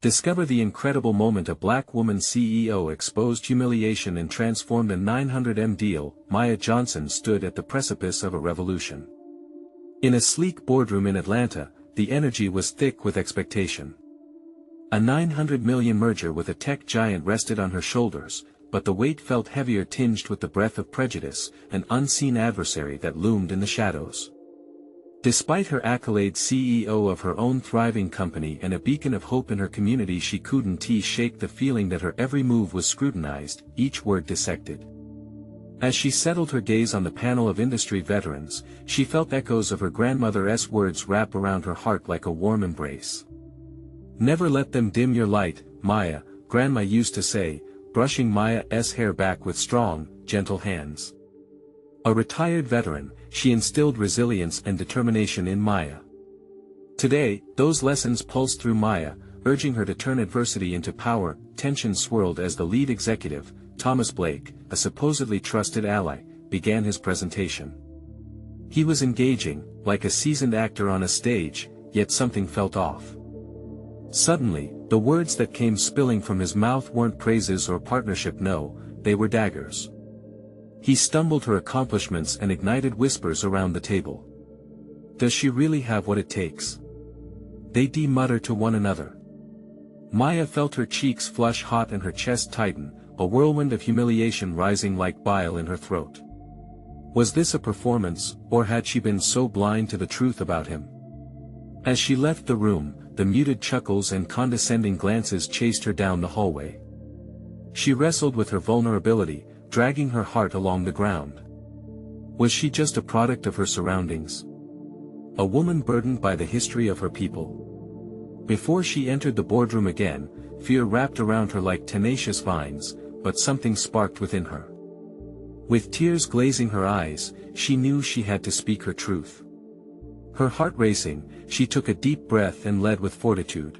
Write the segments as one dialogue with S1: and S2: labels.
S1: Discover the incredible moment a black woman CEO exposed humiliation and transformed a 900M deal. Maya Johnson stood at the precipice of a revolution. In a sleek boardroom in Atlanta, the energy was thick with expectation. A $900 million merger with a tech giant rested on her shoulders, but the weight felt heavier, tinged with the breath of prejudice, an unseen adversary that loomed in the shadows. Despite her accolades, CEO of her own thriving company and a beacon of hope in her community, she couldn't shake the feeling that her every move was scrutinized, each word dissected. As she settled her gaze on the panel of industry veterans, she felt echoes of her grandmother's words wrap around her heart like a warm embrace. "Never let them dim your light, Maya," Grandma used to say, brushing Maya's hair back with strong, gentle hands. A retired veteran, she instilled resilience and determination in Maya. Today, those lessons pulsed through Maya, urging her to turn adversity into power. Tension swirled as the lead executive, Thomas Blake, a supposedly trusted ally, began his presentation. He was engaging, like a seasoned actor on a stage, yet something felt off. Suddenly, the words that came spilling from his mouth weren't praises or partnership, no, they were daggers. He stumbled her accomplishments and ignited whispers around the table. "Does she really have what it takes?" they muttered to one another. Maya felt her cheeks flush hot and her chest tighten, a whirlwind of humiliation rising like bile in her throat. Was this a performance, or had she been so blind to the truth about him? As she left the room, the muted chuckles and condescending glances chased her down the hallway. She wrestled with her vulnerability, dragging her heart along the ground. Was she just a product of her surroundings? A woman burdened by the history of her people? Before she entered the boardroom again, fear wrapped around her like tenacious vines, but something sparked within her. With tears glazing her eyes, she knew she had to speak her truth. Her heart racing, she took a deep breath and led with fortitude.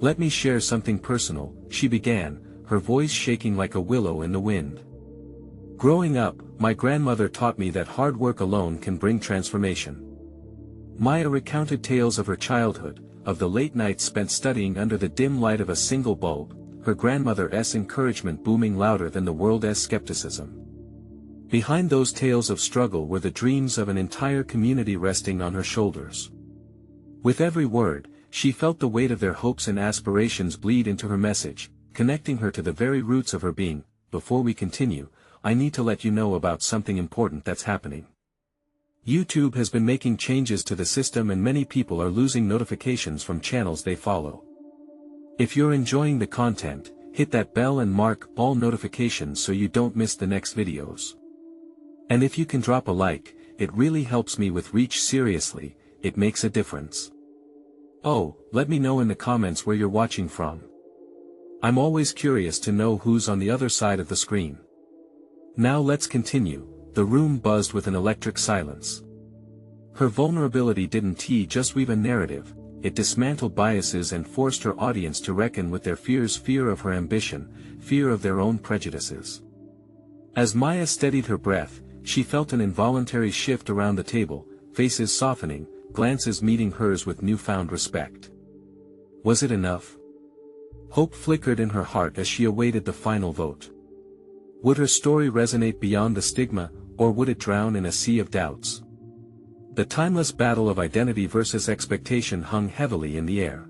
S1: "Let me share something personal," she began, her voice shaking like a willow in the wind. "Growing up, my grandmother taught me that hard work alone can bring transformation." Maya recounted tales of her childhood, of the late nights spent studying under the dim light of a single bulb, her grandmother's encouragement booming louder than the world's skepticism. Behind those tales of struggle were the dreams of an entire community resting on her shoulders. With every word, she felt the weight of their hopes and aspirations bleed into her message, connecting her to the very roots of her being. "Before we continue, I need to let you know about something important that's happening. YouTube has been making changes to the system and many people are losing notifications from channels they follow. If you're enjoying the content, hit that bell and mark all notifications so you don't miss the next videos. And if you can drop a like, it really helps me with reach. Seriously, it makes a difference. Oh, let me know in the comments where you're watching from. I'm always curious to know who's on the other side of the screen. Now let's continue." The room buzzed with an electric silence. Her vulnerability didn't just weave a narrative, it dismantled biases and forced her audience to reckon with their fears: fear of her ambition, fear of their own prejudices. As Maya steadied her breath, she felt an involuntary shift around the table, faces softening, glances meeting hers with newfound respect. Was it enough? Hope flickered in her heart as she awaited the final vote. Would her story resonate beyond the stigma, or would it drown in a sea of doubts? The timeless battle of identity versus expectation hung heavily in the air.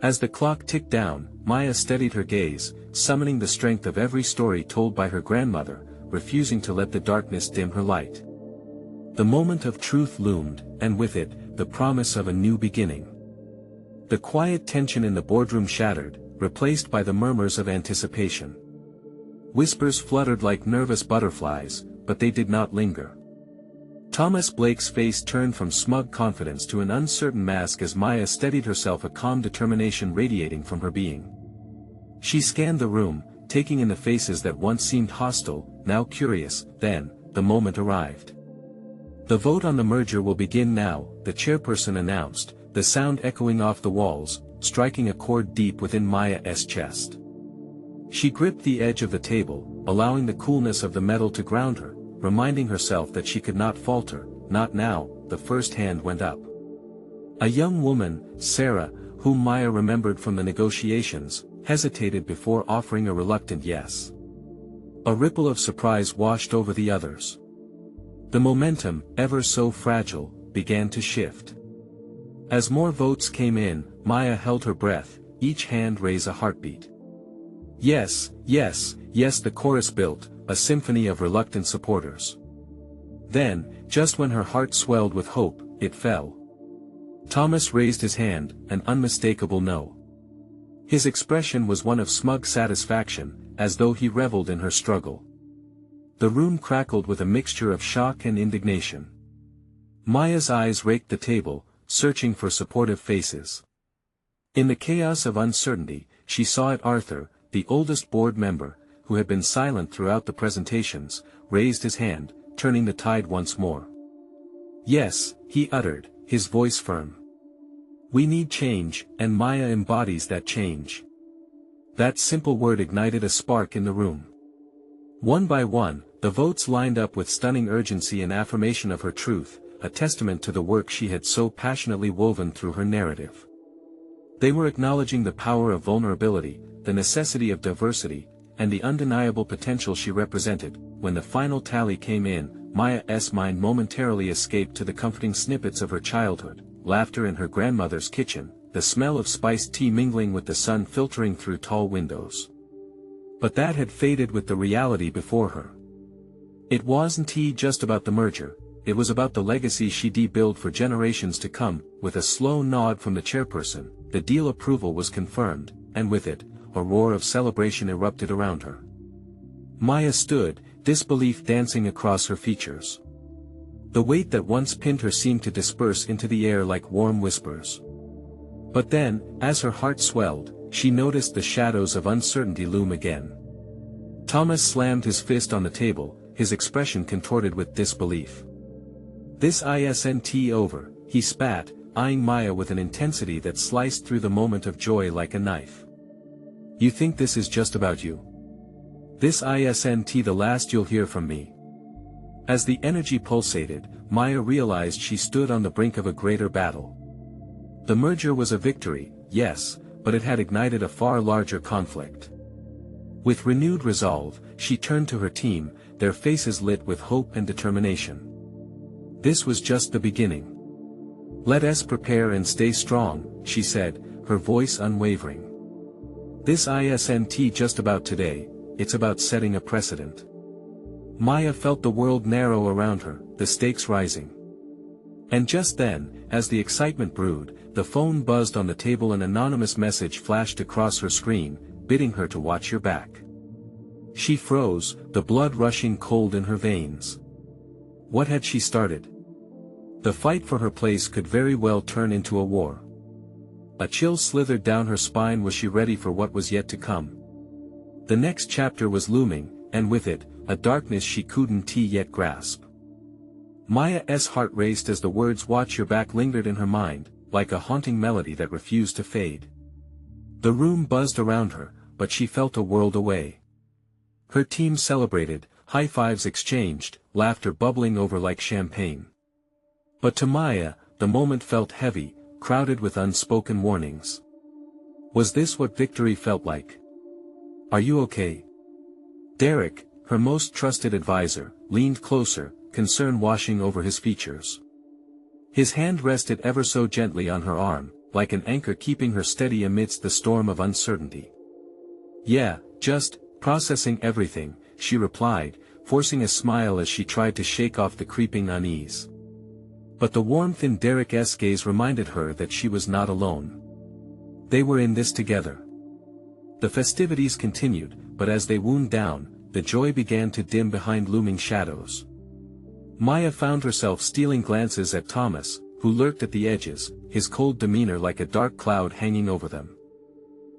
S1: As the clock ticked down, Maya steadied her gaze, summoning the strength of every story told by her grandmother, refusing to let the darkness dim her light. The moment of truth loomed, and with it, the promise of a new beginning. The quiet tension in the boardroom shattered, replaced by the murmurs of anticipation. Whispers fluttered like nervous butterflies, but they did not linger. Thomas Blake's face turned from smug confidence to an uncertain mask as Maya steadied herself, a calm determination radiating from her being. She scanned the room, taking in the faces that once seemed hostile, now curious. Then, the moment arrived. "The vote on the merger will begin now," the chairperson announced, the sound echoing off the walls, striking a chord deep within Maya's chest. She gripped the edge of the table, allowing the coolness of the metal to ground her, reminding herself that she could not falter. Not now. The first hand went up. A young woman, Sarah, whom Maya remembered from the negotiations, hesitated before offering a reluctant yes. A ripple of surprise washed over the others. The momentum, ever so fragile, began to shift. As more votes came in, Maya held her breath, each hand raised a heartbeat. Yes, yes, yes, the chorus built, a symphony of reluctant supporters. Then, just when her heart swelled with hope, it fell. Thomas raised his hand, an unmistakable no. His expression was one of smug satisfaction, as though he reveled in her struggle. The room crackled with a mixture of shock and indignation. Maya's eyes raked the table, searching for supportive faces. In the chaos of uncertainty, she saw it Arthur, the oldest board member, who had been silent throughout the presentations, raised his hand, turning the tide once more. Yes, he uttered, his voice firm. We need change, and Maya embodies that change. That simple word ignited a spark in the room. One by one, the votes lined up with stunning urgency and affirmation of her truth, a testament to the work she had so passionately woven through her narrative. They were acknowledging the power of vulnerability, the necessity of diversity, and the undeniable potential she represented. When the final tally came in, Maya's mind momentarily escaped to the comforting snippets of her childhood, laughter in her grandmother's kitchen, the smell of spiced tea mingling with the sun filtering through tall windows. But that had faded with the reality before her. It wasn't just about the merger, it was about the legacy she'd build for generations to come. With a slow nod from the chairperson, the deal approval was confirmed, and with it, a roar of celebration erupted around her. Maya stood, disbelief dancing across her features. The weight that once pinned her seemed to disperse into the air like warm whispers. But then, as her heart swelled, she noticed the shadows of uncertainty loom again. Thomas slammed his fist on the table, his expression contorted with disbelief. This isn't over, he spat, eyeing Maya with an intensity that sliced through the moment of joy like a knife. You think this is just about you? This isn't the last you'll hear from me. As the energy pulsated, Maya realized she stood on the brink of a greater battle. The merger was a victory, yes, but it had ignited a far larger conflict. With renewed resolve, she turned to her team, their faces lit with hope and determination. This was just the beginning. Let us prepare and stay strong, she said, her voice unwavering. This isn't just about today, it's about setting a precedent. Maya felt the world narrow around her, the stakes rising. And just then, as the excitement brewed, the phone buzzed on the table. An anonymous message flashed across her screen, bidding her to watch your back. She froze, the blood rushing cold in her veins. What had she started? The fight for her place could very well turn into a war. A chill slithered down her spine. Was she ready for what was yet to come? The next chapter was looming, and with it, a darkness she couldn't yet grasp. Maya's heart raced as the words "watch your back" lingered in her mind, like a haunting melody that refused to fade. The room buzzed around her, but she felt a world away. Her team celebrated, high fives exchanged, laughter bubbling over like champagne. But to Maya, the moment felt heavy, crowded with unspoken warnings. Was this what victory felt like? Are you okay? Derek, her most trusted advisor, leaned closer, concern washing over his features. His hand rested ever so gently on her arm, like an anchor keeping her steady amidst the storm of uncertainty. Yeah, just processing everything, she replied, forcing a smile as she tried to shake off the creeping unease. But the warmth in Derek's gaze reminded her that she was not alone. They were in this together. The festivities continued, but as they wound down, the joy began to dim behind looming shadows. Maya found herself stealing glances at Thomas, who lurked at the edges, his cold demeanor like a dark cloud hanging over them.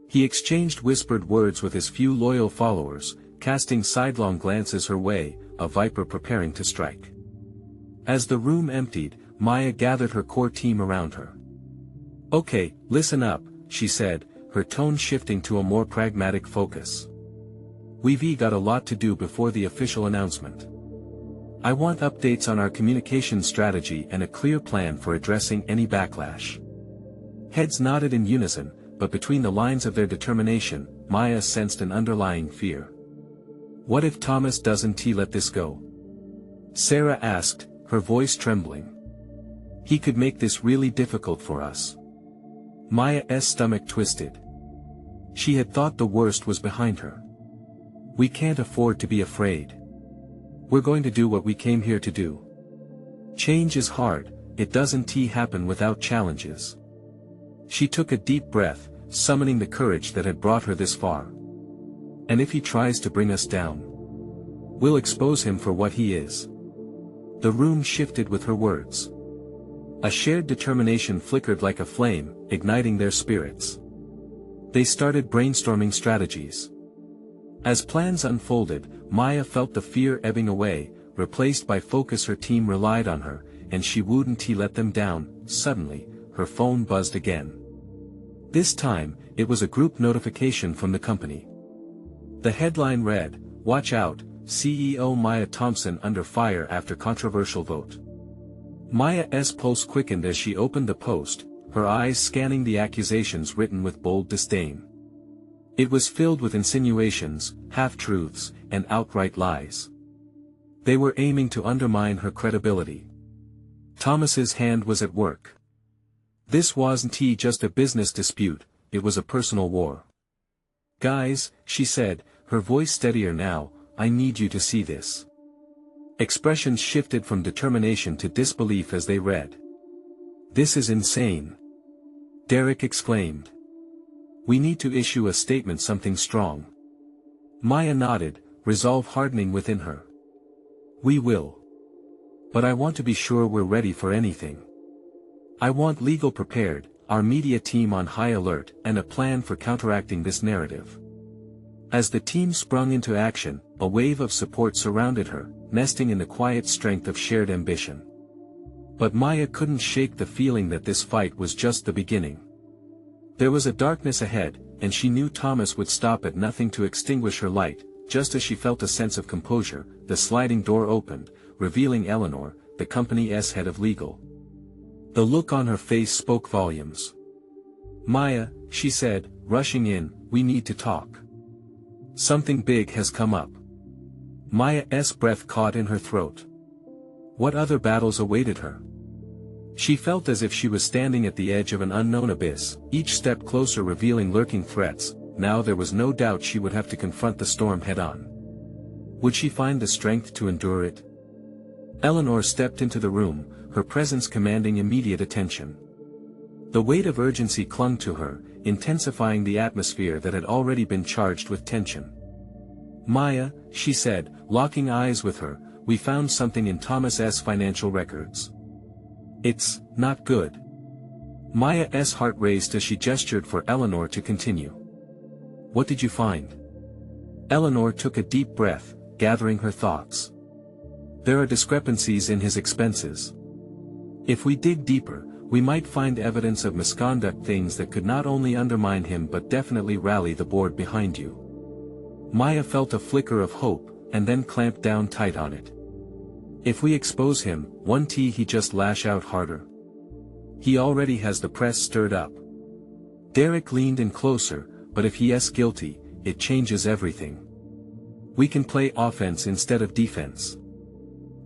S1: He exchanged whispered words with his few loyal followers, casting sidelong glances her way, a viper preparing to strike. As the room emptied, Maya gathered her core team around her. Okay, listen up, she said, her tone shifting to a more pragmatic focus. We've got a lot to do before the official announcement. I want updates on our communication strategy and a clear plan for addressing any backlash. Heads nodded in unison, but between the lines of their determination, Maya sensed an underlying fear. What if Thomas doesn't let this go? Sarah asked, her voice trembling. He could make this really difficult for us. Maya's stomach twisted. She had thought the worst was behind her. We can't afford to be afraid. We're going to do what we came here to do. Change is hard, it doesn't happen without challenges. She took a deep breath, summoning the courage that had brought her this far. And if he tries to bring us down, we'll expose him for what he is. The room shifted with her words. A shared determination flickered like a flame, igniting their spirits. They started brainstorming strategies. As plans unfolded, Maya felt the fear ebbing away, replaced by focus. Her team relied on her, and she wouldn't let them down. Suddenly, her phone buzzed again. This time, it was a group notification from the company. The headline read, "Watch out, CEO Maya Thompson under fire after controversial vote." Maya's pulse quickened as she opened the post, her eyes scanning the accusations written with bold disdain. It was filled with insinuations, half-truths, and outright lies. They were aiming to undermine her credibility. Thomas's hand was at work. This wasn't just a business dispute, it was a personal war. "Guys," she said, her voice steadier now, "I need you to see this." Expressions shifted from determination to disbelief as they read. "This is insane!" Derek exclaimed. "We need to issue a statement, something strong." Maya nodded, resolve hardening within her. "We will. But I want to be sure we're ready for anything. I want legal prepared, our media team on high alert, and a plan for counteracting this narrative." As the team sprung into action, a wave of support surrounded her, nesting in the quiet strength of shared ambition. But Maya couldn't shake the feeling that this fight was just the beginning. There was a darkness ahead, and she knew Thomas would stop at nothing to extinguish her light. Just as she felt a sense of composure, the sliding door opened, revealing Eleanor, the company's head of legal. The look on her face spoke volumes. "Maya," she said, rushing in, "we need to talk. Something big has come up." Maya's breath caught in her throat. What other battles awaited her? She felt as if she was standing at the edge of an unknown abyss, each step closer revealing lurking threats. Now there was no doubt she would have to confront the storm head-on. Would she find the strength to endure it? Eleanor stepped into the room, her presence commanding immediate attention. The weight of urgency clung to her, intensifying the atmosphere that had already been charged with tension. "Maya," she said, locking eyes with her, "we found something in Thomas's financial records. It's not good." Maya's heart raced as she gestured for Eleanor to continue. "What did you find?" Eleanor took a deep breath, gathering her thoughts. "There are discrepancies in his expenses. If we dig deeper, we might find evidence of misconduct, things that could not only undermine him but definitely rally the board behind you." Maya felt a flicker of hope, and then clamped down tight on it. If we expose him, won't he just lash out harder? He already has the press stirred up. Derek leaned in closer, but if he's guilty, it changes everything. We can play offense instead of defense.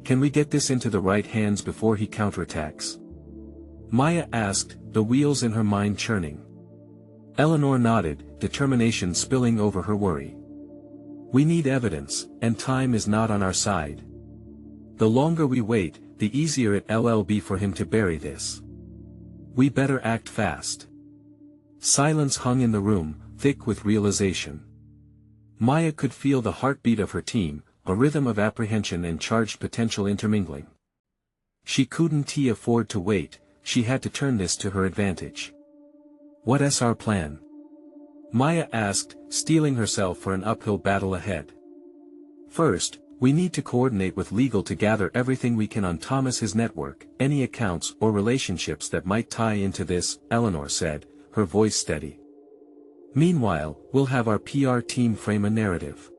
S1: Can we get this into the right hands before he counterattacks? Maya asked, the wheels in her mind churning. Eleanor nodded, determination spilling over her worry. "We need evidence, and time is not on our side. The longer we wait, the easier it'll be for him to bury this. We better act fast." Silence hung in the room, thick with realization. Maya could feel the heartbeat of her team, a rhythm of apprehension and charged potential intermingling. She couldn't afford to wait, she had to turn this to her advantage. "What's our plan?" Maya asked, steeling herself for an uphill battle ahead. "First, we need to coordinate with legal to gather everything we can on Thomas's network, any accounts or relationships that might tie into this," Eleanor said, her voice steady. "Meanwhile, we'll have our PR team frame a narrative.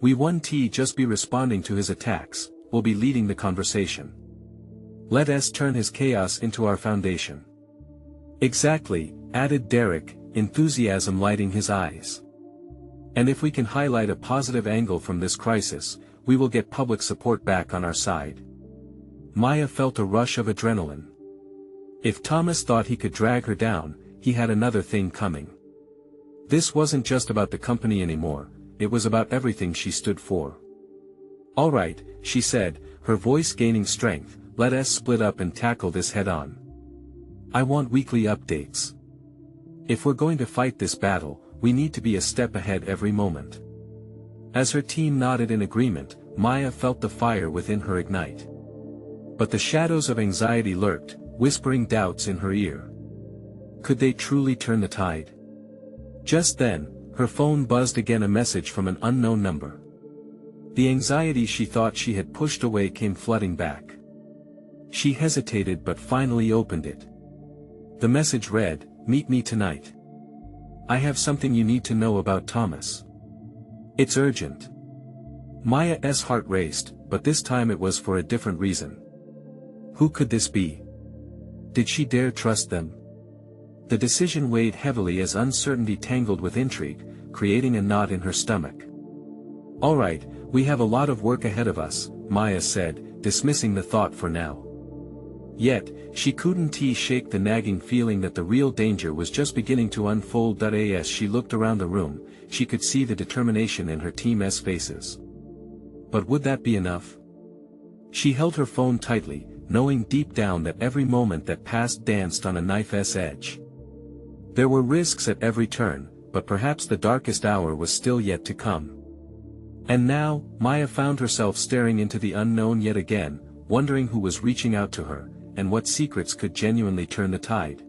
S1: We won't just be responding to his attacks, we'll be leading the conversation. Let us turn his chaos into our foundation." Exactly, added Derek, enthusiasm lighting his eyes. And if we can highlight a positive angle from this crisis, we will get public support back on our side. Maya felt a rush of adrenaline. If Thomas thought he could drag her down, he had another thing coming. This wasn't just about the company anymore, it was about everything she stood for. All right, she said, her voice gaining strength, let us split up and tackle this head-on. I want weekly updates. If we're going to fight this battle, we need to be a step ahead every moment. As her team nodded in agreement, Maya felt the fire within her ignite. But the shadows of anxiety lurked, whispering doubts in her ear. Could they truly turn the tide? Just then, her phone buzzed again, a message from an unknown number. The anxiety she thought she had pushed away came flooding back. She hesitated but finally opened it. The message read, "Meet me tonight. I have something you need to know about Thomas. It's urgent." Maya's heart raced, but this time it was for a different reason. Who could this be? Did she dare trust them? The decision weighed heavily as uncertainty tangled with intrigue, creating a knot in her stomach. All right, we have a lot of work ahead of us, Maya said, dismissing the thought for now. Yet, she couldn't shake the nagging feeling that the real danger was just beginning to unfold. As she looked around the room, she could see the determination in her team's faces. But would that be enough? She held her phone tightly, knowing deep down that every moment that passed danced on a knife's edge. There were risks at every turn, but perhaps the darkest hour was still yet to come. And now, Maya found herself staring into the unknown yet again, wondering who was reaching out to her, and what secrets could genuinely turn the tide.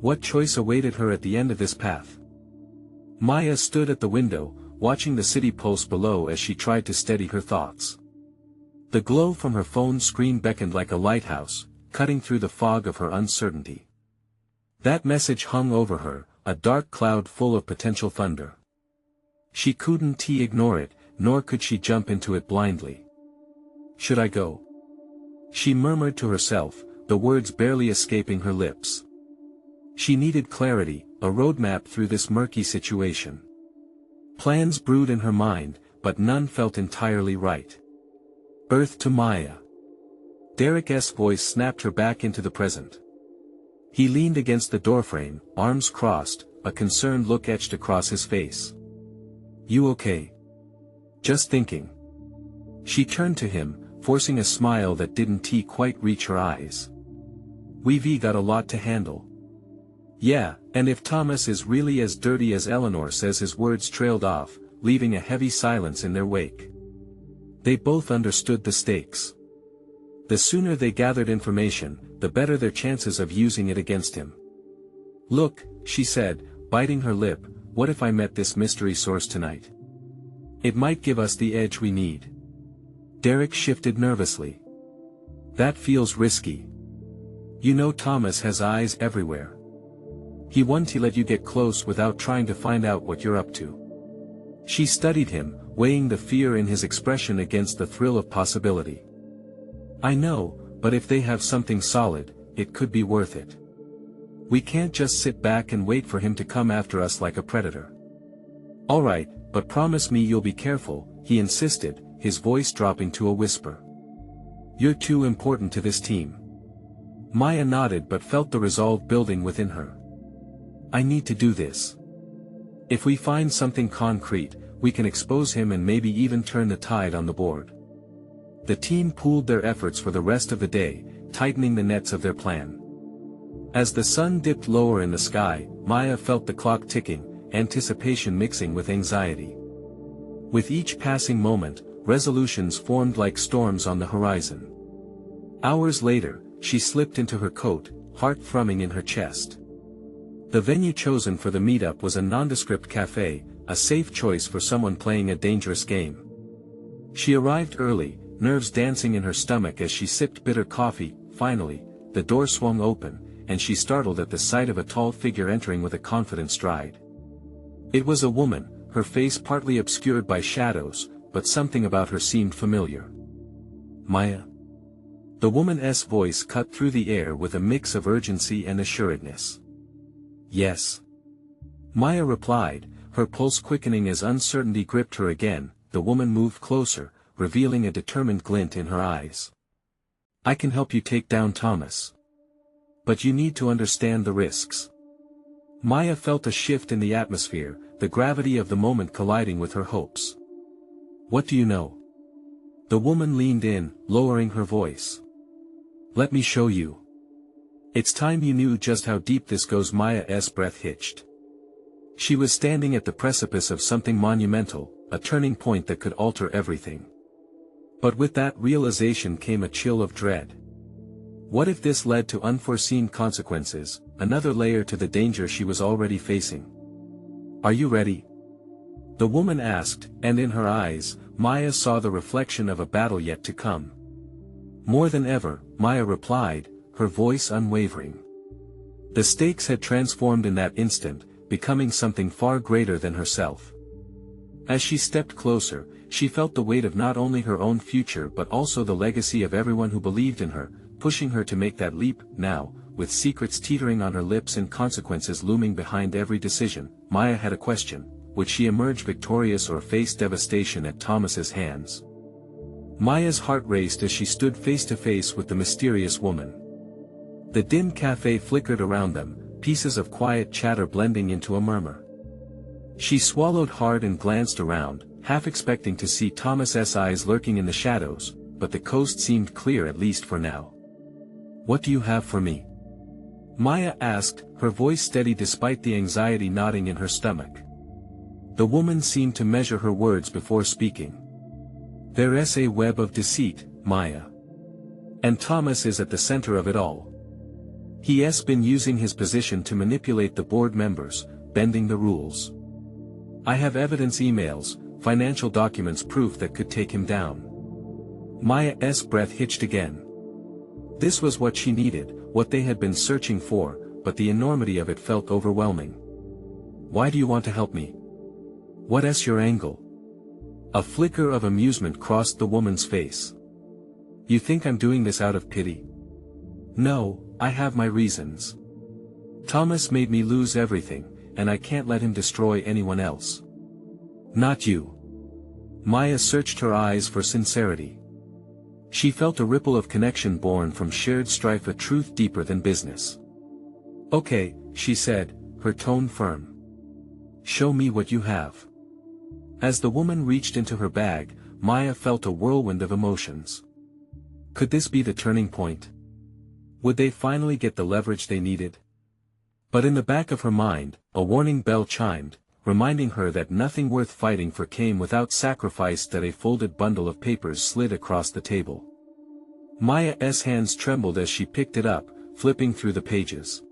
S1: What choice awaited her at the end of this path? Maya stood at the window, watching the city pulse below as she tried to steady her thoughts. The glow from her phone screen beckoned like a lighthouse, cutting through the fog of her uncertainty. That message hung over her, a dark cloud full of potential thunder. She couldn't ignore it, nor could she jump into it blindly. Should I go? She murmured to herself, the words barely escaping her lips. She needed clarity, a roadmap through this murky situation. Plans brewed in her mind, but none felt entirely right. Earth to Maya. Derek's voice snapped her back into the present. He leaned against the doorframe, arms crossed, a concerned look etched across his face. You okay? Just thinking. She turned to him, forcing a smile that didn't quite reach her eyes. We've got a lot to handle. Yeah, and if Thomas is really as dirty as Eleanor says. His words trailed off, leaving a heavy silence in their wake. They both understood the stakes. The sooner they gathered information, the better their chances of using it against him. Look, she said, biting her lip, what if I met this mystery source tonight? It might give us the edge we need. Derek shifted nervously. That feels risky. You know Thomas has eyes everywhere. He won't let you get close without trying to find out what you're up to. She studied him, weighing the fear in his expression against the thrill of possibility. I know, but if they have something solid, it could be worth it. We can't just sit back and wait for him to come after us like a predator. All right, but promise me you'll be careful, he insisted, his voice dropping to a whisper. You're too important to this team. Maya nodded but felt the resolve building within her. I need to do this. If we find something concrete, we can expose him and maybe even turn the tide on the board. The team pooled their efforts for the rest of the day, tightening the nets of their plan. As the sun dipped lower in the sky, Maya felt the clock ticking, anticipation mixing with anxiety. With each passing moment, resolutions formed like storms on the horizon. Hours later, she slipped into her coat, heart thrumming in her chest. The venue chosen for the meetup was a nondescript cafe, a safe choice for someone playing a dangerous game. She arrived early, nerves dancing in her stomach as she sipped bitter coffee. Finally, the door swung open, and she startled at the sight of a tall figure entering with a confident stride. It was a woman, her face partly obscured by shadows, but something about her seemed familiar. Maya. The woman's voice cut through the air with a mix of urgency and assuredness. Yes. Maya replied, her pulse quickening as uncertainty gripped her again. The woman moved closer, revealing a determined glint in her eyes. I can help you take down Thomas. But you need to understand the risks. Maya felt a shift in the atmosphere, the gravity of the moment colliding with her hopes. What do you know? The woman leaned in, lowering her voice. Let me show you. It's time you knew just how deep this goes. Maya's breath hitched. She was standing at the precipice of something monumental, a turning point that could alter everything. But with that realization came a chill of dread. What if this led to unforeseen consequences, another layer to the danger she was already facing? Are you ready? The woman asked, and in her eyes, Maya saw the reflection of a battle yet to come. More than ever, Maya replied, her voice unwavering. The stakes had transformed in that instant, becoming something far greater than herself. As she stepped closer, she felt the weight of not only her own future but also the legacy of everyone who believed in her, pushing her to make that leap. Now, with secrets teetering on her lips and consequences looming behind every decision, Maya had a question: would she emerge victorious or face devastation at Thomas's hands? Maya's heart raced as she stood face to face with the mysterious woman. The dim cafe flickered around them, pieces of quiet chatter blending into a murmur. She swallowed hard and glanced around, half expecting to see Thomas's eyes lurking in the shadows, but the coast seemed clear at least for now. What do you have for me? Maya asked, her voice steady despite the anxiety knotting in her stomach. The woman seemed to measure her words before speaking. There's a web of deceit, Maya. And Thomas is at the center of it all. He's been using his position to manipulate the board members, bending the rules. I have evidence, emails, financial documents, proof that could take him down. Maya's breath hitched again. This was what she needed, what they had been searching for, but the enormity of it felt overwhelming. Why do you want to help me? What's your angle? A flicker of amusement crossed the woman's face. You think I'm doing this out of pity? No, I have my reasons. Thomas made me lose everything, and I can't let him destroy anyone else. Not you. Maya searched her eyes for sincerity. She felt a ripple of connection born from shared strife, a truth deeper than business. Okay, she said, her tone firm. Show me what you have. As the woman reached into her bag, Maya felt a whirlwind of emotions. Could this be the turning point? Would they finally get the leverage they needed? But in the back of her mind, a warning bell chimed, reminding her that nothing worth fighting for came without sacrifice. That a folded bundle of papers slid across the table. Maya's hands trembled as she picked it up, flipping through the pages.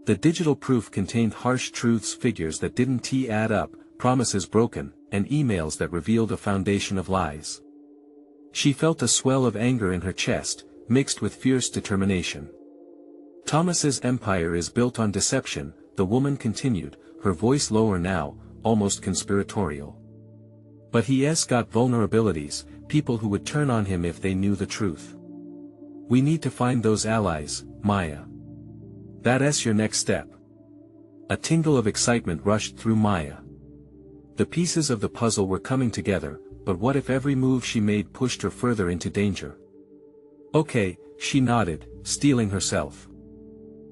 S1: The digital proof contained harsh truths, figures that didn't add up, promises broken, and emails that revealed a foundation of lies. She felt a swell of anger in her chest, mixed with fierce determination. Thomas's empire is built on deception, the woman continued, her voice lower now, almost conspiratorial. But he's got vulnerabilities, people who would turn on him if they knew the truth. We need to find those allies, Maya. That's your next step. A tingle of excitement rushed through Maya. The pieces of the puzzle were coming together, but what if every move she made pushed her further into danger? Okay, she nodded, steeling herself.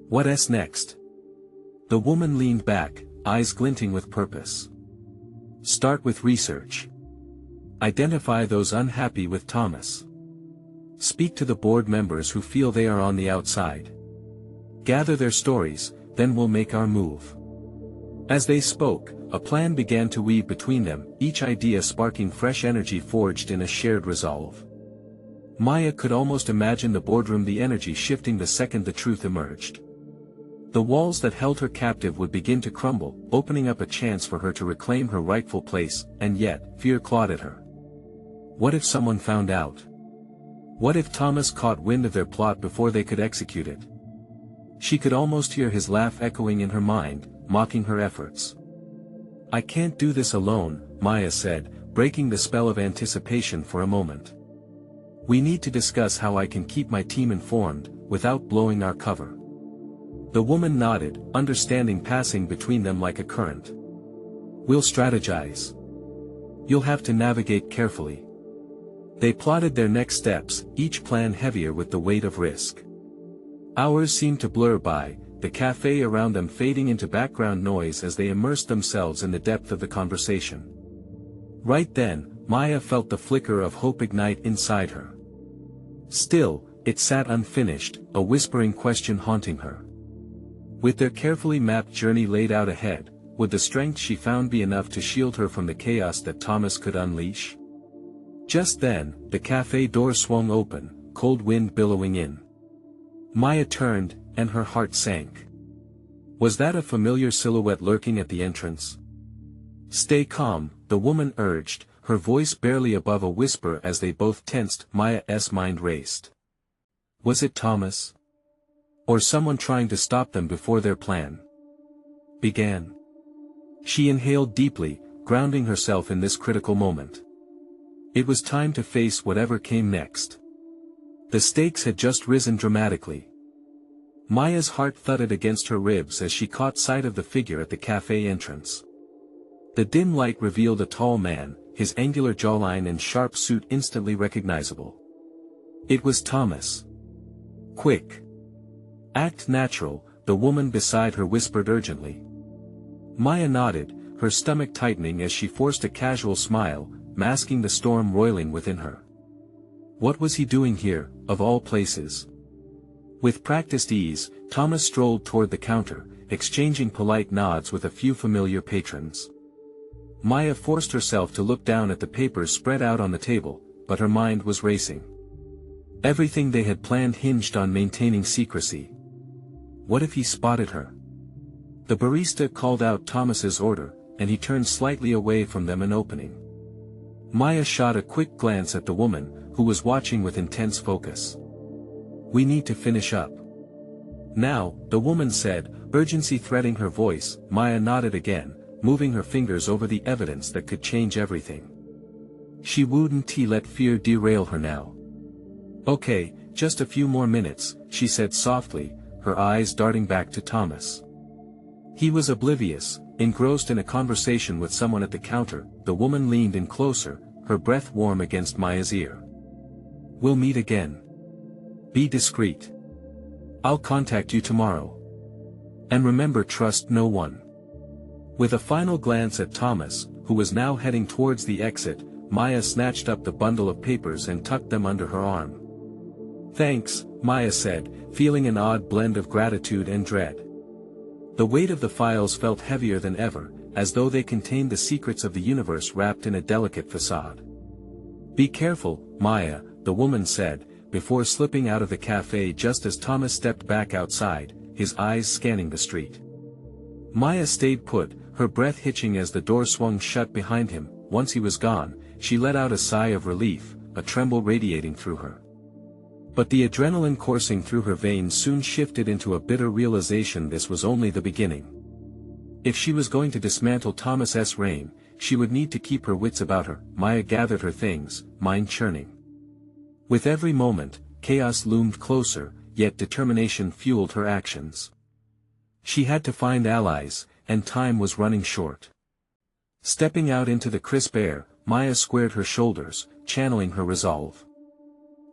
S1: What's next? The woman leaned back, eyes glinting with purpose. Start with research. Identify those unhappy with Thomas. Speak to the board members who feel they are on the outside. Gather their stories, then we'll make our move. As they spoke, a plan began to weave between them, each idea sparking fresh energy forged in a shared resolve. Maya could almost imagine the boardroom, the energy shifting the second the truth emerged. The walls that held her captive would begin to crumble, opening up a chance for her to reclaim her rightful place, and yet, fear clawed at her. What if someone found out? What if Thomas caught wind of their plot before they could execute it? She could almost hear his laugh echoing in her mind, mocking her efforts. I can't do this alone, Maya said, breaking the spell of anticipation for a moment. We need to discuss how I can keep my team informed, without blowing our cover. The woman nodded, understanding passing between them like a current. We'll strategize. You'll have to navigate carefully. They plotted their next steps, each plan heavier with the weight of risk. Hours seemed to blur by, the cafe around them fading into background noise as they immersed themselves in the depth of the conversation. Right then, Maya felt the flicker of hope ignite inside her. Still, it sat unfinished, a whispering question haunting her. With their carefully mapped journey laid out ahead, would the strength she found be enough to shield her from the chaos that Thomas could unleash? Just then, the cafe door swung open, cold wind billowing in. Maya turned, and her heart sank. Was that a familiar silhouette lurking at the entrance? Stay calm, the woman urged, her voice barely above a whisper as they both tensed. Maya's mind raced. Was it Thomas? Or someone trying to stop them before their plan began? She inhaled deeply, grounding herself in this critical moment. It was time to face whatever came next. The stakes had just risen dramatically. Maya's heart thudded against her ribs as she caught sight of the figure at the cafe entrance. The dim light revealed a tall man, his angular jawline and sharp suit instantly recognizable. It was Thomas. Quick. Act natural, the woman beside her whispered urgently. Maya nodded, her stomach tightening as she forced a casual smile, masking the storm roiling within her. What was he doing here, of all places? With practiced ease, Thomas strolled toward the counter, exchanging polite nods with a few familiar patrons. Maya forced herself to look down at the papers spread out on the table, but her mind was racing. Everything they had planned hinged on maintaining secrecy. What if he spotted her? The barista called out Thomas's order, and he turned slightly away from them an opening. Maya shot a quick glance at the woman, who was watching with intense focus. We need to finish up. Now, the woman said, urgency threading her voice. Maya nodded again, moving her fingers over the evidence that could change everything. She wouldn't let fear derail her now. Okay, just a few more minutes, she said softly, her eyes darting back to Thomas. He was oblivious, engrossed in a conversation with someone at the counter. The woman leaned in closer, her breath warm against Maya's ear. We'll meet again. Be discreet. I'll contact you tomorrow. And remember, trust no one. With a final glance at Thomas, who was now heading towards the exit, Maya snatched up the bundle of papers and tucked them under her arm. Thanks, Maya said, feeling an odd blend of gratitude and dread. The weight of the files felt heavier than ever, as though they contained the secrets of the universe wrapped in a delicate facade. Be careful, Maya, the woman said, before slipping out of the cafe just as Thomas stepped back outside, his eyes scanning the street. Maya stayed put, her breath hitching as the door swung shut behind him. Once he was gone, she let out a sigh of relief, a tremble radiating through her. But the adrenaline coursing through her veins soon shifted into a bitter realization this was only the beginning. If she was going to dismantle Thomas's reign, she would need to keep her wits about her. Maya gathered her things, mind churning. With every moment, chaos loomed closer, yet determination fueled her actions. She had to find allies, and time was running short. Stepping out into the crisp air, Maya squared her shoulders, channeling her resolve.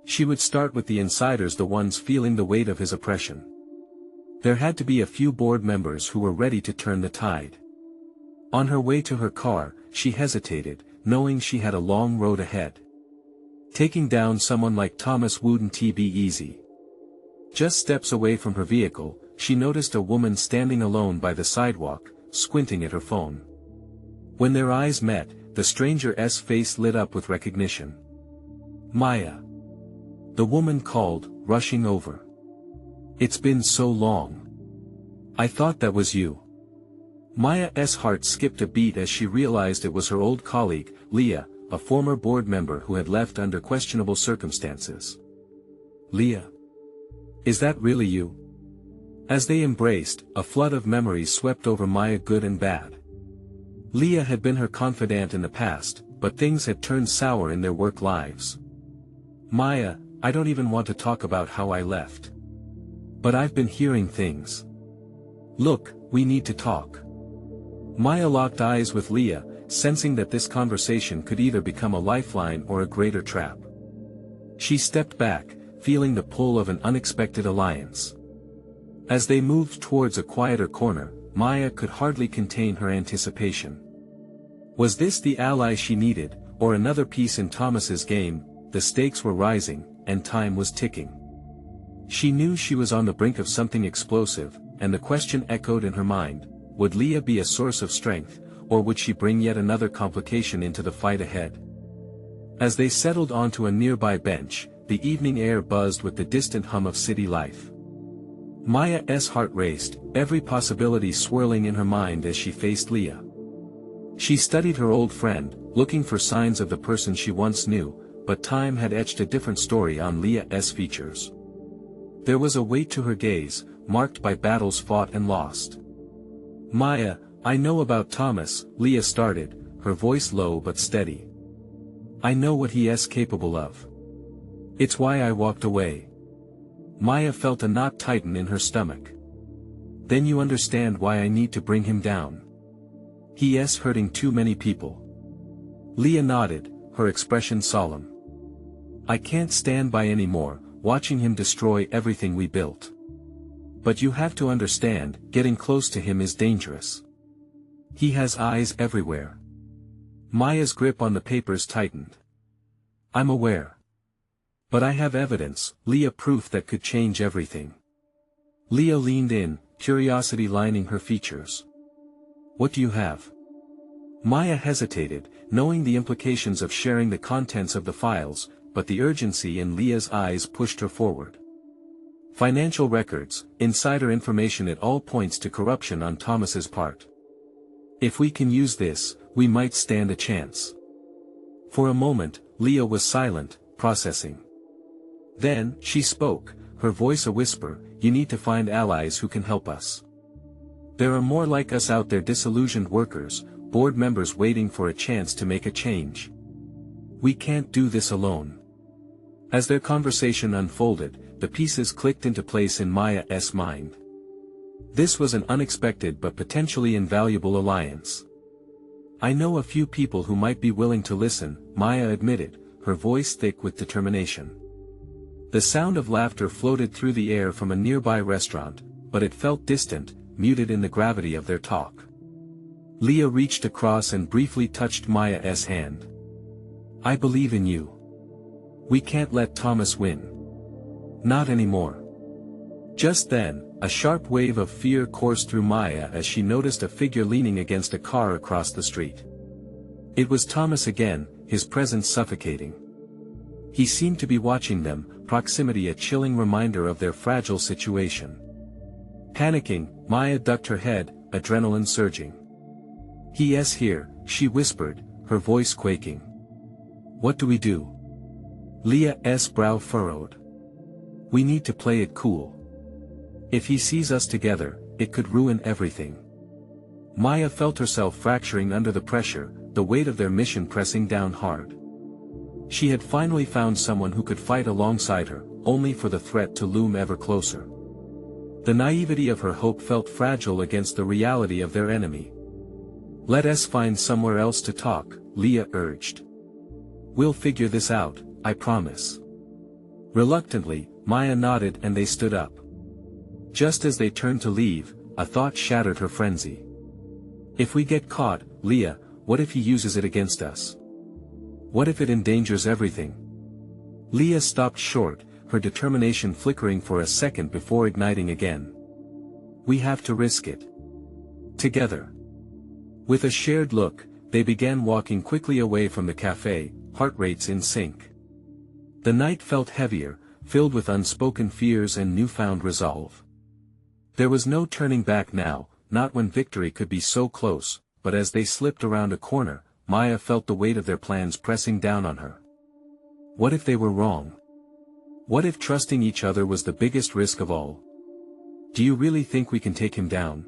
S1: She would start with the insiders, the ones feeling the weight of his oppression. There had to be a few board members who were ready to turn the tide. On her way to her car, she hesitated, knowing she had a long road ahead. Taking down someone like Thomas wouldn't be easy. Just steps away from her vehicle, she noticed a woman standing alone by the sidewalk, squinting at her phone. When their eyes met, the stranger's face lit up with recognition. Maya. The woman called, rushing over. It's been so long. I thought that was you. Maya's heart skipped a beat as she realized it was her old colleague, Leah, a former board member who had left under questionable circumstances. Leah. Is that really you? As they embraced, a flood of memories swept over Maya, good and bad. Leah had been her confidant in the past, but things had turned sour in their work lives. Maya, I don't even want to talk about how I left. But I've been hearing things. Look, we need to talk. Maya locked eyes with Leah, sensing that this conversation could either become a lifeline or a greater trap. She stepped back, feeling the pull of an unexpected alliance. As they moved towards a quieter corner, Maya could hardly contain her anticipation. Was this the ally she needed, or another piece in Thomas's game? The stakes were rising, and time was ticking. She knew she was on the brink of something explosive, and the question echoed in her mind: would Leah be a source of strength, or would she bring yet another complication into the fight ahead? As they settled onto a nearby bench, the evening air buzzed with the distant hum of city life. Maya's heart raced, every possibility swirling in her mind as she faced Leah. She studied her old friend, looking for signs of the person she once knew, but time had etched a different story on Leah's features. There was a weight to her gaze, marked by battles fought and lost. Maya, I know about Thomas, Leah started, her voice low but steady. I know what he is capable of. It's why I walked away. Maya felt a knot tighten in her stomach. Then you understand why I need to bring him down. He is hurting too many people. Leah nodded, her expression solemn. I can't stand by anymore, watching him destroy everything we built. But you have to understand, getting close to him is dangerous. He has eyes everywhere. Maya's grip on the papers tightened. I'm aware. But I have evidence, Leah, proof that could change everything. Leah leaned in, curiosity lining her features. What do you have? Maya hesitated, knowing the implications of sharing the contents of the files, but the urgency in Leah's eyes pushed her forward. Financial records, insider information, it all points to corruption on Thomas's part. If we can use this, we might stand a chance. For a moment, Leah was silent, processing. Then, she spoke, her voice a whisper, you need to find allies who can help us. There are more like us out there, disillusioned workers, board members waiting for a chance to make a change. We can't do this alone. As their conversation unfolded, the pieces clicked into place in Maya's mind. This was an unexpected but potentially invaluable alliance. I know a few people who might be willing to listen, Maya admitted, her voice thick with determination. The sound of laughter floated through the air from a nearby restaurant, but it felt distant, muted in the gravity of their talk. Leah reached across and briefly touched Maya's hand. I believe in you. We can't let Thomas win. Not anymore. Just then, a sharp wave of fear coursed through Maya as she noticed a figure leaning against a car across the street. It was Thomas again, his presence suffocating. He seemed to be watching them, proximity a chilling reminder of their fragile situation. Panicking, Maya ducked her head, adrenaline surging. He is here, she whispered, her voice quaking. What do we do? Leah's brow furrowed. We need to play it cool. If he sees us together, it could ruin everything. Maya felt herself fracturing under the pressure, the weight of their mission pressing down hard. She had finally found someone who could fight alongside her, only for the threat to loom ever closer. The naivety of her hope felt fragile against the reality of their enemy. Let us find somewhere else to talk, Leah urged. We'll figure this out, I promise. Reluctantly, Maya nodded and they stood up. Just as they turned to leave, a thought shattered her frenzy. If we get caught, Leah, what if he uses it against us? What if it endangers everything? Leah stopped short, her determination flickering for a second before igniting again. We have to risk it. Together. With a shared look, they began walking quickly away from the cafe, heart rates in sync. The night felt heavier, filled with unspoken fears and newfound resolve. There was no turning back now, not when victory could be so close, but as they slipped around a corner, Maya felt the weight of their plans pressing down on her. What if they were wrong? What if trusting each other was the biggest risk of all? Do you really think we can take him down?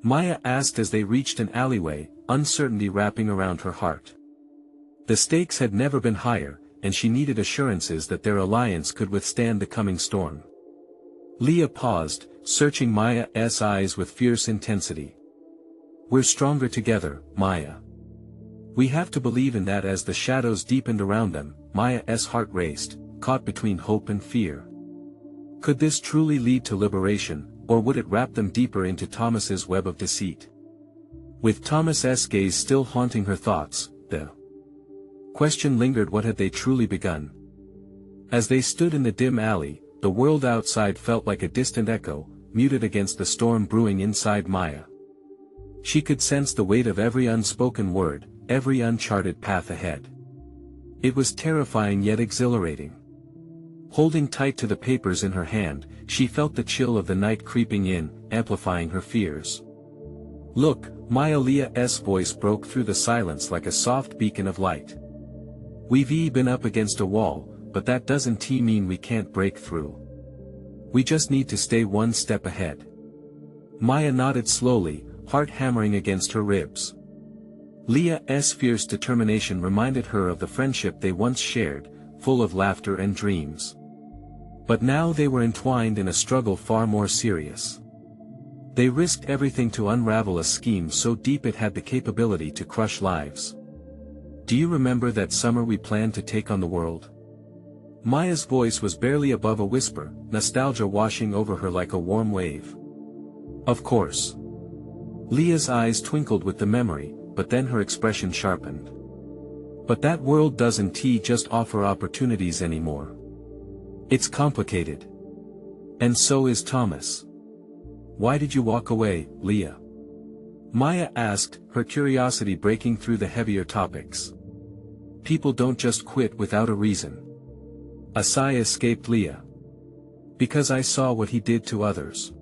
S1: Maya asked as they reached an alleyway, uncertainty wrapping around her heart. The stakes had never been higher, and she needed assurances that their alliance could withstand the coming storm. Leah paused, searching Maya's eyes with fierce intensity. "We're stronger together, Maya. We have to believe in that." As the shadows deepened around them, Maya's heart raced, caught between hope and fear. Could this truly lead to liberation, or would it wrap them deeper into Thomas's web of deceit? With Thomas's gaze still haunting her thoughts, the question lingered: what had they truly begun? As they stood in the dim alley, the world outside felt like a distant echo, muted against the storm brewing inside Maya. She could sense the weight of every unspoken word, every uncharted path ahead. It was terrifying yet exhilarating. Holding tight to the papers in her hand, she felt the chill of the night creeping in, amplifying her fears. "Look," Leah's voice broke through the silence like a soft beacon of light. "We've been up against a wall, but that doesn't mean we can't break through. We just need to stay one step ahead." Maya nodded slowly, heart hammering against her ribs. Leah's fierce determination reminded her of the friendship they once shared, full of laughter and dreams. But now they were entwined in a struggle far more serious. They risked everything to unravel a scheme so deep it had the capability to crush lives. "Do you remember that summer we planned to take on the world?" Maya's voice was barely above a whisper, nostalgia washing over her like a warm wave. "Of course." Leah's eyes twinkled with the memory, but then her expression sharpened. "But that world doesn't just offer opportunities anymore. It's complicated. And so is Thomas." "Why did you walk away, Leah?" Maya asked, her curiosity breaking through the heavier topics. "People don't just quit without a reason." A sigh escaped Leah. "Because I saw what he did to others.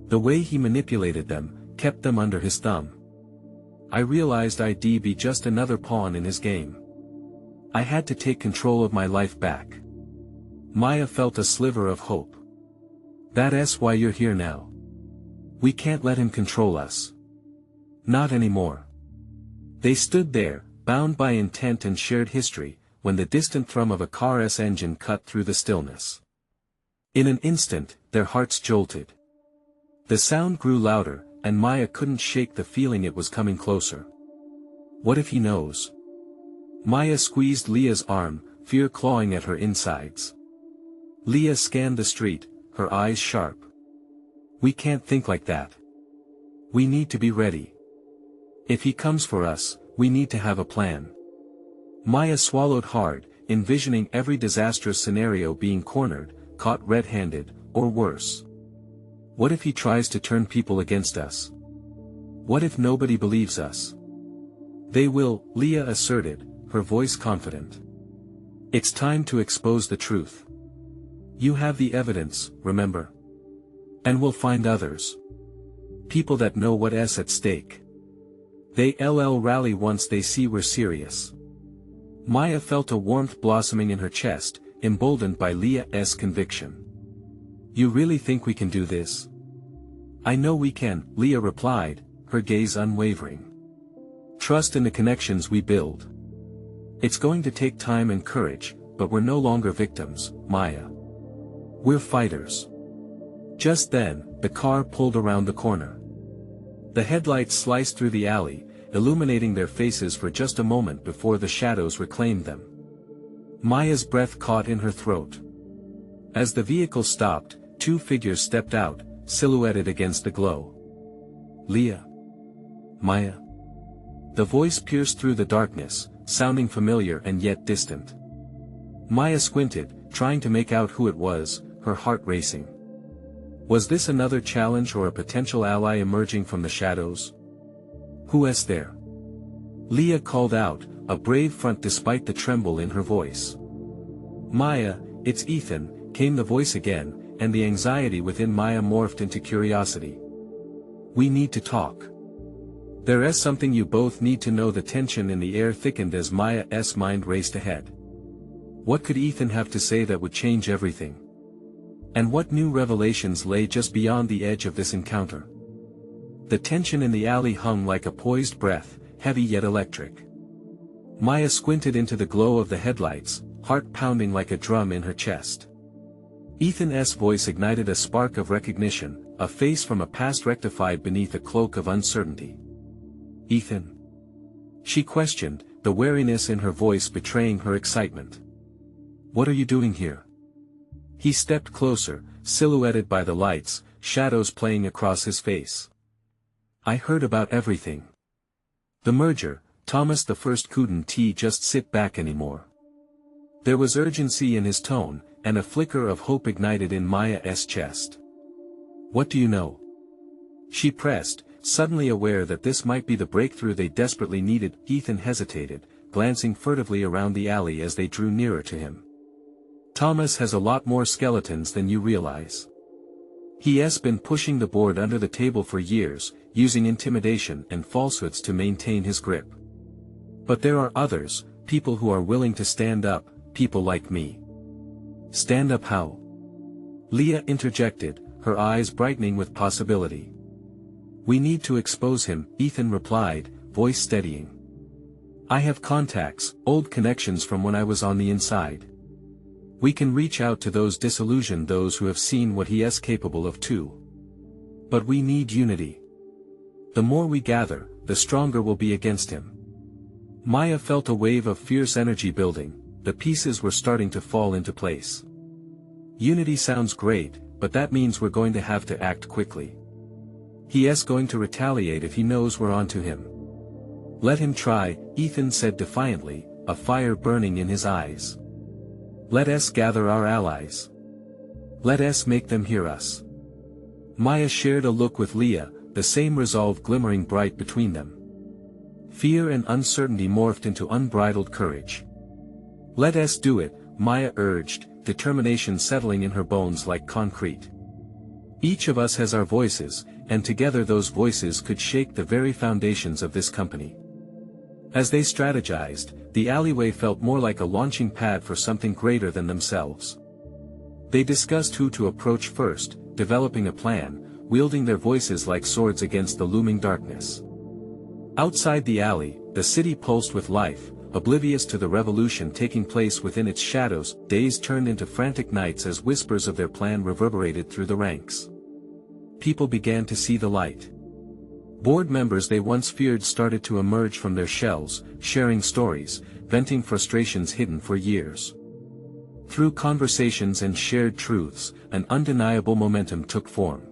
S1: The way he manipulated them, kept them under his thumb. I realized I'd be just another pawn in his game. I had to take control of my life back." Maya felt a sliver of hope. "That's why you're here now. We can't let him control us. Not anymore." They stood there, bound by intent and shared history, when the distant thrum of a car's engine cut through the stillness. In an instant, their hearts jolted. The sound grew louder, and Maya couldn't shake the feeling it was coming closer. What if he knows? Maya squeezed Leah's arm, fear clawing at her insides. Leah scanned the street, her eyes sharp. "We can't think like that. We need to be ready. If he comes for us, we need to have a plan." Maya swallowed hard, envisioning every disastrous scenario: being cornered, caught red-handed, or worse. What if he tries to turn people against us? What if nobody believes us? "They will," Leah asserted, her voice confident. "It's time to expose the truth. You have the evidence, remember? And we'll find others. People that know what's at stake. They'll rally once they see we're serious." Maya felt a warmth blossoming in her chest, emboldened by Leah's conviction. "You really think we can do this?" "I know we can," Leah replied, her gaze unwavering. "Trust in the connections we build. It's going to take time and courage, but we're no longer victims, Maya. We're fighters." Just then, the car pulled around the corner. The headlights sliced through the alley, illuminating their faces for just a moment before the shadows reclaimed them. Maya's breath caught in her throat. As the vehicle stopped, two figures stepped out, silhouetted against the glow. "Leah. Maya." The voice pierced through the darkness, sounding familiar and yet distant. Maya squinted, trying to make out who it was, her heart racing. Was this another challenge or a potential ally emerging from the shadows? "Who's there?" Leah called out, a brave front despite the tremble in her voice. "Maya, it's Ethan," came the voice again, and the anxiety within Maya morphed into curiosity. "We need to talk. There's something you both need to know." The tension in the air thickened as Maya's mind raced ahead. What could Ethan have to say that would change everything? And what new revelations lay just beyond the edge of this encounter? The tension in the alley hung like a poised breath, heavy yet electric. Maya squinted into the glow of the headlights, heart pounding like a drum in her chest. Ethan's voice ignited a spark of recognition, a face from a past rectified beneath a cloak of uncertainty. "Ethan?" she questioned, the wariness in her voice betraying her excitement. "What are you doing here?" He stepped closer, silhouetted by the lights, shadows playing across his face. "I heard about everything. The merger, Thomas the First couldn't just sit back anymore." There was urgency in his tone, and a flicker of hope ignited in Maya's chest. "What do you know?" she pressed, suddenly aware that this might be the breakthrough they desperately needed. Ethan hesitated, glancing furtively around the alley as they drew nearer to him. "Thomas has a lot more skeletons than you realize. He's been pushing the board under the table for years, using intimidation and falsehoods to maintain his grip. But there are others, people who are willing to stand up, people like me." "Stand up how?" Leah interjected, her eyes brightening with possibility. "We need to expose him," Ethan replied, voice steadying. "I have contacts, old connections from when I was on the inside. We can reach out to those disillusioned, those who have seen what he is capable of too. But we need unity. The more we gather, the stronger we'll be against him." Maya felt a wave of fierce energy building, the pieces were starting to fall into place. "Unity sounds great, but that means we're going to have to act quickly. He is going to retaliate if he knows we're onto him." "Let him try," Ethan said defiantly, a fire burning in his eyes. "Let us gather our allies. Let us make them hear us." Maya shared a look with Leah, the same resolve glimmering bright between them. Fear and uncertainty morphed into unbridled courage. "Let us do it," Maya urged, determination settling in her bones like concrete. "Each of us has our voices, and together those voices could shake the very foundations of this company." As they strategized, the alleyway felt more like a launching pad for something greater than themselves. They discussed who to approach first, developing a plan, wielding their voices like swords against the looming darkness. Outside the alley, the city pulsed with life, oblivious to the revolution taking place within its shadows. Days turned into frantic nights as whispers of their plan reverberated through the ranks. People began to see the light. Board members they once feared started to emerge from their shells, sharing stories, venting frustrations hidden for years. Through conversations and shared truths, an undeniable momentum took form.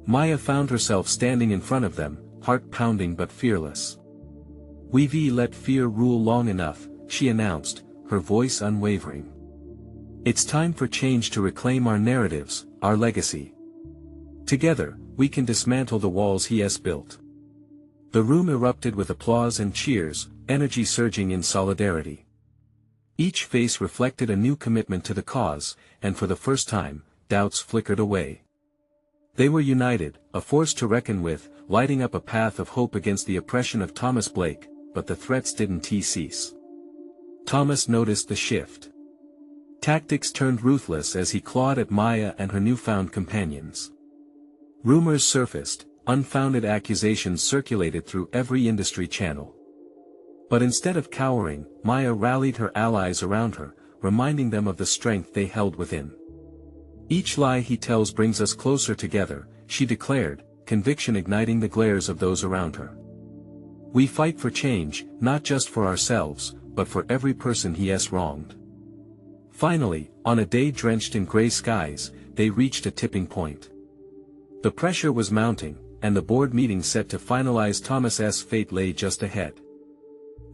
S1: Maya found herself standing in front of them, heart pounding but fearless. "We've let fear rule long enough," she announced, her voice unwavering. "It's time for change to reclaim our narratives, our legacy. Together, we can dismantle the walls he has built." The room erupted with applause and cheers, energy surging in solidarity. Each face reflected a new commitment to the cause, and for the first time, doubts flickered away. They were united, a force to reckon with, lighting up a path of hope against the oppression of Thomas Blake, but the threats didn't cease. Thomas noticed the shift. Tactics turned ruthless as he clawed at Maya and her newfound companions. Rumors surfaced, unfounded accusations circulated through every industry channel. But instead of cowering, Maya rallied her allies around her, reminding them of the strength they held within. "Each lie he tells brings us closer together," she declared, conviction igniting the glares of those around her. "We fight for change, not just for ourselves, but for every person he has wronged." Finally, on a day drenched in gray skies, they reached a tipping point. The pressure was mounting, and the board meeting set to finalize Thomas's fate lay just ahead.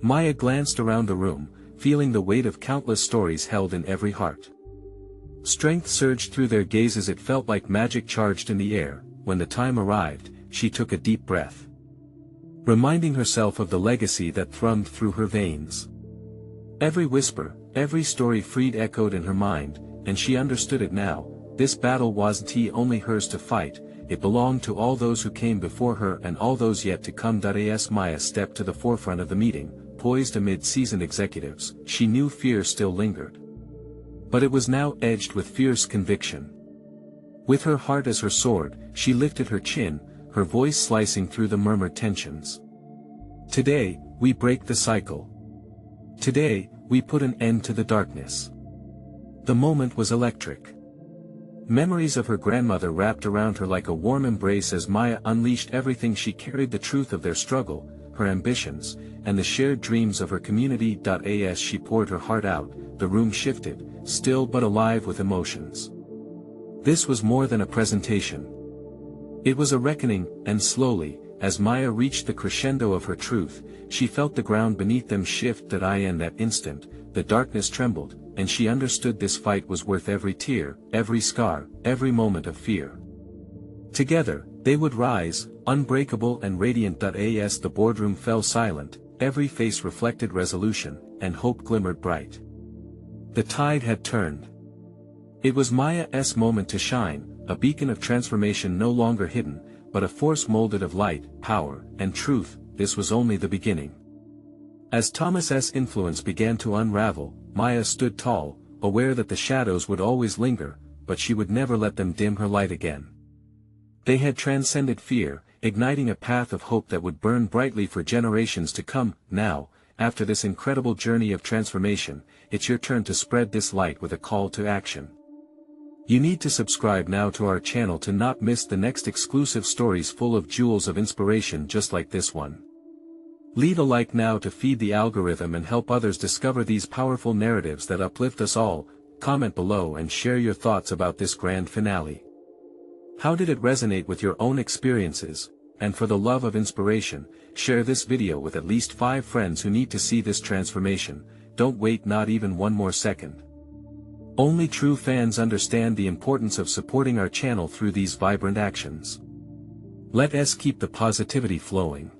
S1: Maya glanced around the room, feeling the weight of countless stories held in every heart. Strength surged through their gazes. It felt like magic charged in the air. When the time arrived, she took a deep breath, reminding herself of the legacy that thrummed through her veins. Every whisper, every story freed echoed in her mind, and she understood it now. This battle wasn't only hers to fight, it belonged to all those who came before her and all those yet to come. As Maya stepped to the forefront of the meeting, poised amid seasoned executives, she knew fear still lingered. But it was now edged with fierce conviction. With her heart as her sword, she lifted her chin, her voice slicing through the murmured tensions. "Today, we break the cycle. Today, we put an end to the darkness. The moment was electric. Memories of her grandmother wrapped around her like a warm embrace as Maya unleashed everything she carried, the truth of their struggle, her ambitions, and the shared dreams of her community. As she poured her heart out, the room shifted, still but alive with emotions. This was more than a presentation. It was a reckoning, and slowly, as Maya reached the crescendo of her truth, she felt the ground beneath them shift. In that instant, the darkness trembled, and she understood this fight was worth every tear, every scar, every moment of fear. Together, they would rise, unbreakable and radiant. As the boardroom fell silent, every face reflected resolution, and hope glimmered bright. The tide had turned. It was Maya's moment to shine, a beacon of transformation no longer hidden, but a force molded of light, power, and truth. This was only the beginning. As Thomas's influence began to unravel, Maya stood tall, aware that the shadows would always linger, but she would never let them dim her light again. They had transcended fear, igniting a path of hope that would burn brightly for generations to come. Now, after this incredible journey of transformation, it's your turn to spread this light with a call to action. You need to subscribe now to our channel to not miss the next exclusive stories full of jewels of inspiration just like this one. Leave a like now to feed the algorithm and help others discover these powerful narratives that uplift us all. Comment below and share your thoughts about this grand finale. How did it resonate with your own experiences? And for the love of inspiration, share this video with at least 5 friends who need to see this transformation. Don't wait not even one more second. Only true fans understand the importance of supporting our channel through these vibrant actions. Let us keep the positivity flowing.